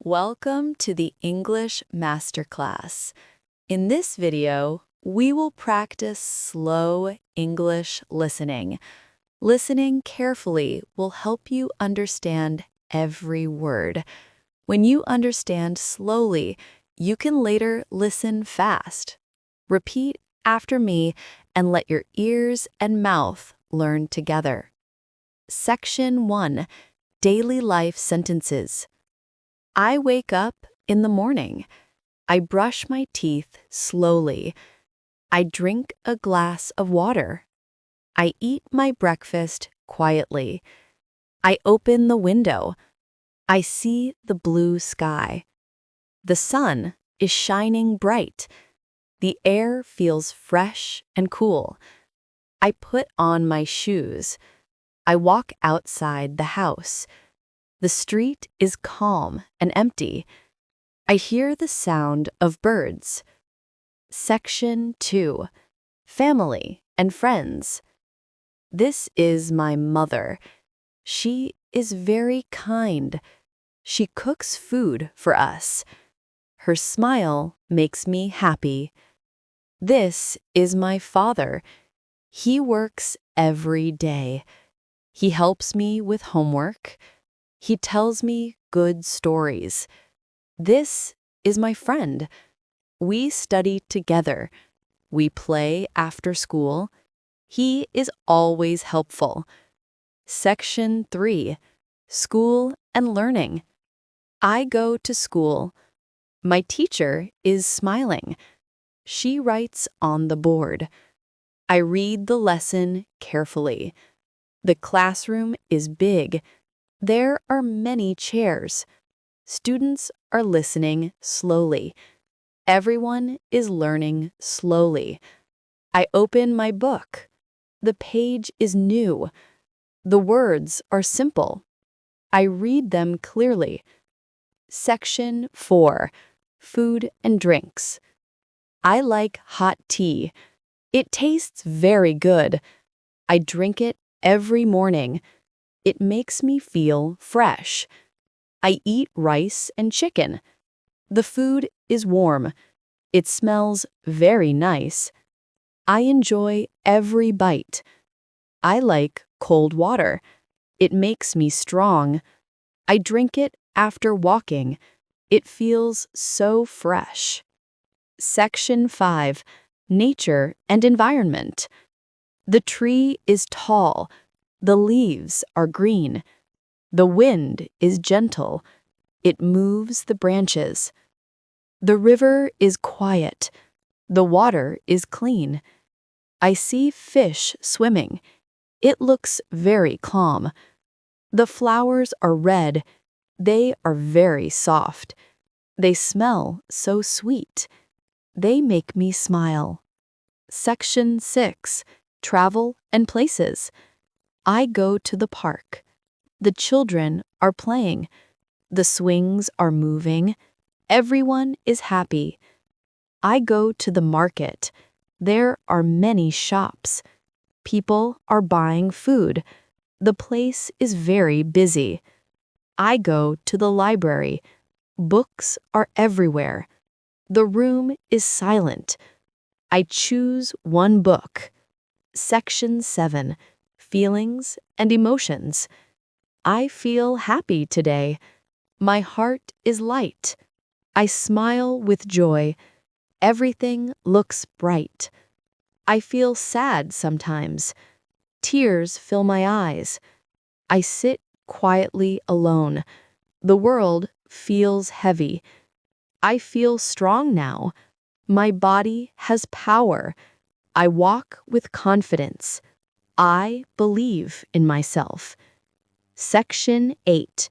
Welcome to the English Masterclass. In this video, we will practice slow English listening. Listening carefully will help you understand every word. When you understand slowly, you can later listen fast. Repeat after me and let your ears and mouth learn together. Section 1. Daily Life Sentences. I wake up in the morning. I brush my teeth slowly. I drink a glass of water. I eat my breakfast quietly. I open the window. I see the blue sky. The sun is shining bright. The air feels fresh and cool. I put on my shoes. I walk outside the house. The street is calm and empty. I hear the sound of birds. Section 2. Family and Friends. This is my mother. She is very kind. She cooks food for us. Her smile makes me happy. This is my father. He works every day. He helps me with homework. He tells me good stories. This is my friend. We study together. We play after school. He is always helpful. Section 3. School and Learning. I go to school. My teacher is smiling. She writes on the board. I read the lesson carefully. The classroom is big. There are many chairs. Students are listening slowly. Everyone is learning slowly. I open my book. The page is new. The words are simple. I read them clearly. Section 4. Food and Drinks. I like hot tea. It tastes very good. I drink it every morning. It makes me feel fresh. I eat rice and chicken. The food is warm. It smells very nice. I enjoy every bite. I like cold water. It makes me strong. I drink it after walking. It feels so fresh. Section 5. Nature and Environment. The tree is tall. The leaves are green. The wind is gentle. It moves the branches. The river is quiet. The water is clean. I see fish swimming. It looks very calm. The flowers are red. They are very soft. They smell so sweet. They make me smile. Section 6. Travel and Places. I go to the park. The children are playing. The swings are moving. Everyone is happy. I go to the market. There are many shops. People are buying food. The place is very busy. I go to the library. Books are everywhere. The room is silent. I choose one book. Section 7. Feelings and Emotions. I feel happy today. My heart is light. I smile with joy. Everything looks bright. I feel sad sometimes. Tears fill my eyes. I sit quietly alone. The world feels heavy. I feel strong now. My body has power. I walk with confidence. I believe in myself. Section 8.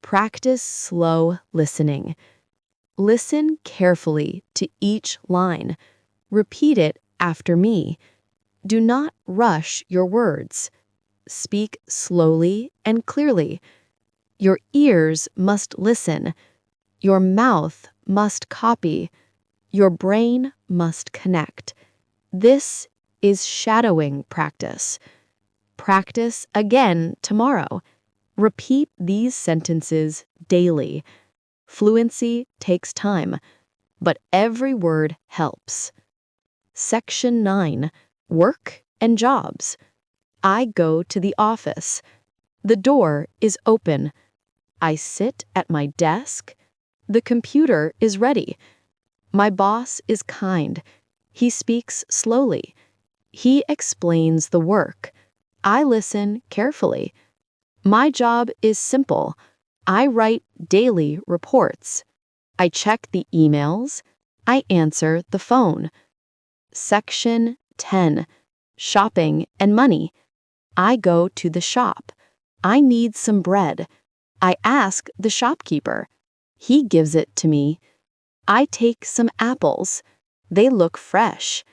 Practice slow listening. Listen carefully to each line. Repeat it after me. Do not rush your words. Speak slowly and clearly. Your ears must listen. Your mouth must copy. Your brain must connect. This is shadowing practice. Practice again tomorrow. Repeat these sentences daily. Fluency takes time, but every word helps. Section 9. Work and jobs. I go to the office. The door is open. I sit at my desk. The computer is ready. My boss is kind. He speaks slowly. He explains the work. I listen carefully. My job is simple. I write daily reports. I check the emails. I answer the phone. Section 10. Shopping and money. I go to the shop. I need some bread. I ask the shopkeeper. He gives it to me. I take some apples. They look fresh.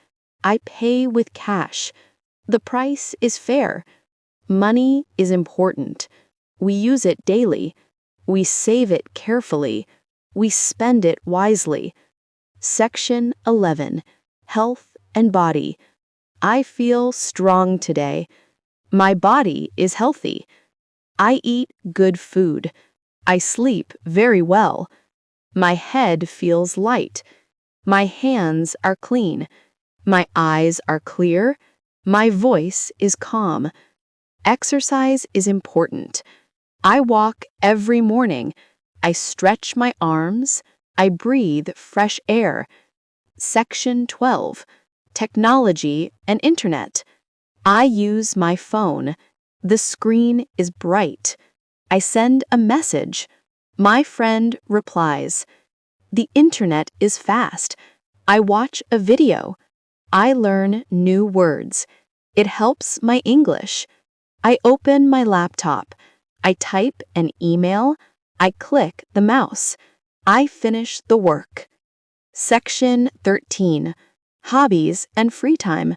I pay with cash. The price is fair. Money is important. We use it daily. We save it carefully. We spend it wisely. Section 11. Health and body. I feel strong today. My body is healthy. I eat good food. I sleep very well. My head feels light. My hands are clean. My eyes are clear. My voice is calm. Exercise is important. I walk every morning. I stretch my arms. I breathe fresh air. Section 12. Technology and Internet. I use my phone. The screen is bright. I send a message. My friend replies. The internet is fast. I watch a video. I learn new words. It helps my English. I open my laptop. I type an email. I click the mouse. I finish the work. Section 13. Hobbies and free time.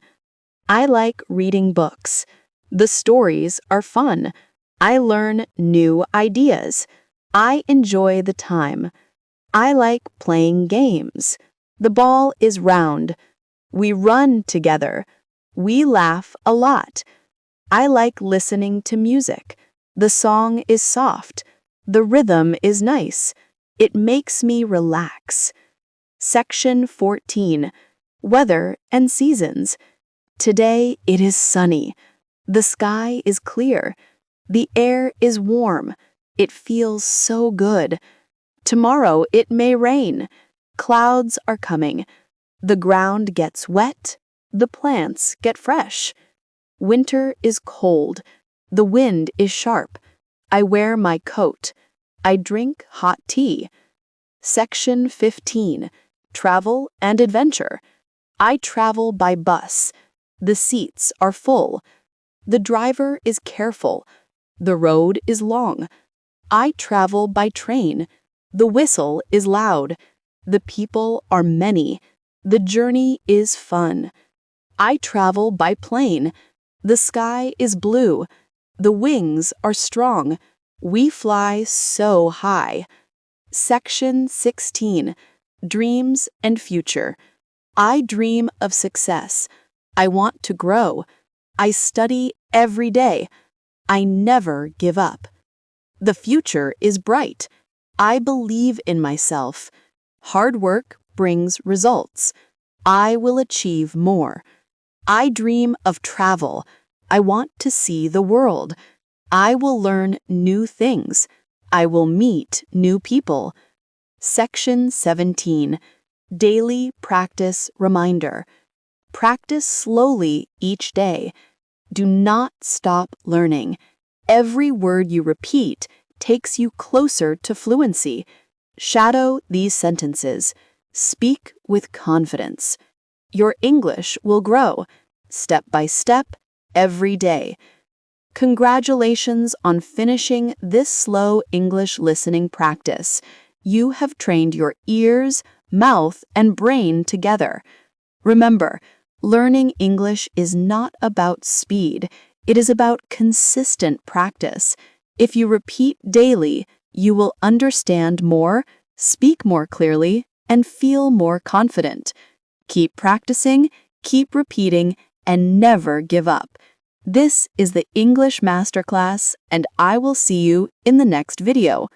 I like reading books. The stories are fun. I learn new ideas. I enjoy the time. I like playing games. The ball is round. We run together. We laugh a lot. I like listening to music. The song is soft. The rhythm is nice. It makes me relax. Section 14. Weather and seasons. Today it is sunny. The sky is clear. The air is warm. It feels so good. Tomorrow it may rain. Clouds are coming. The ground gets wet. The plants get fresh. Winter is cold. The wind is sharp. I wear my coat. I drink hot tea. Section 15. Travel and adventure. I travel by bus. The seats are full. The driver is careful. The road is long. I travel by train. The whistle is loud. The people are many. The journey is fun. I travel by plane. The sky is blue. The wings are strong. We fly so high. Section 16. Dreams and future. I dream of success. I want to grow. I study every day. I never give up. The future is bright. I believe in myself. Hard work brings results. I will achieve more. I dream of travel. I want to see the world. I will learn new things. I will meet new people. Section 17. Daily practice reminder. Practice slowly each day. Do not stop learning. Every word you repeat takes you closer to fluency. Shadow these sentences. Speak with confidence. Your English will grow, step by step, every day. Congratulations on finishing this slow English listening practice. You have trained your ears, mouth, and brain together. Remember, learning English is not about speed. It is about consistent practice. If you repeat daily, you will understand more, speak more clearly, and feel more confident. Keep practicing, keep repeating, and never give up. This is the English Masterclass, and I will see you in the next video.